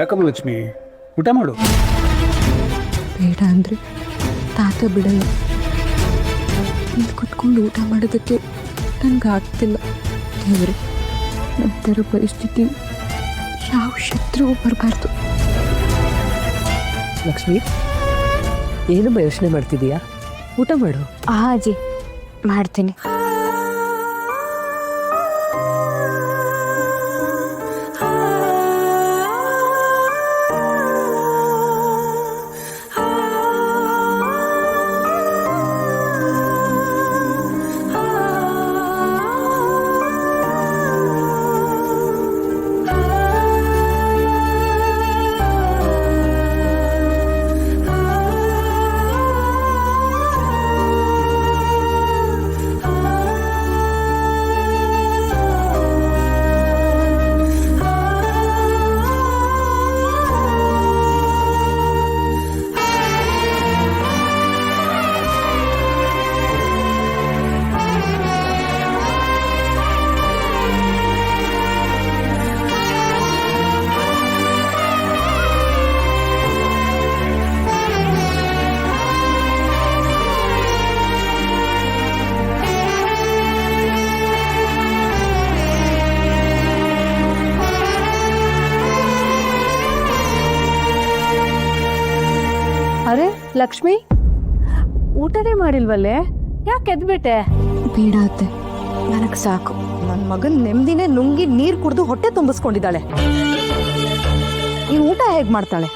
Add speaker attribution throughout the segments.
Speaker 1: ಯಾಕಮ್ಮ ಲಕ್ಷ್ಮಿ, ಊಟ ಮಾಡು.
Speaker 2: ಬೇಡ ಅಂದರೆ ತಾತ ಬಿಡಲ್ಲ. ಇಲ್ಲಿ ಕುತ್ಕೊಂಡು ಊಟ ಮಾಡೋದಕ್ಕೆ ನನಗೆ ಆಗ್ತಿಲ್ಲ. ದೇವರೇ, ನಂತರ ಪರಿಸ್ಥಿತಿ ಯಾವ ಶತ್ರುವು ಬರಬಾರ್ದು.
Speaker 3: ಲಕ್ಷ್ಮಿ, ಏನು ಯೋಚನೆ ಮಾಡ್ತಿದೀಯಾ? ಊಟ ಮಾಡು.
Speaker 2: ಅಜ್ಜಿ, ಮಾಡ್ತೀನಿ.
Speaker 4: ಅರೆ ಲಕ್ಷ್ಮಿ, ಊಟನೇ ಮಾಡಿಲ್ವಲ್ಲೇ? ಯಾಕೆ ಎದ್ಬಿಟ್ಟೆ?
Speaker 2: ಬೇಡ ಅತ್ತೆ, ನನಗೆ ಸಾಕು.
Speaker 4: ನನ್ನ ಮಗನ್ ನೆಮ್ಮದಿನೇ ನುಂಗಿ ನೀರು ಕುಡಿದು ಹೊಟ್ಟೆ ತುಂಬಿಸ್ಕೊಂಡಿದ್ದಾಳೆ. ಈ ಊಟ ಹೇಗ್ ಮಾಡ್ತಾಳೆ?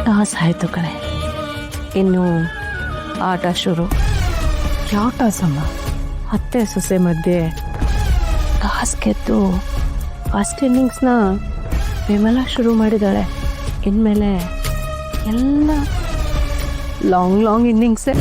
Speaker 5: ಟಾಸ್ ಆಯಿತು ಕಣೆ, ಇನ್ನು ಆಟ ಶುರು.
Speaker 4: ಯಾವ ಟಾಸಮ್ಮ?
Speaker 5: ಅತ್ತೆ ಸೊಸೆ ಮಧ್ಯೆ ಟಾಸ್ ಗೆದ್ದು ಫಸ್ಟ್ ಇನ್ನಿಂಗ್ಸ್ನ ವಿಮಲಾ ಶುರು ಮಾಡಿದ್ದಾಳೆ. ಇನ್ಮೇಲೆ ಎಲ್ಲ ಲಾಂಗ್ ಇನ್ನಿಂಗ್ಸೇ.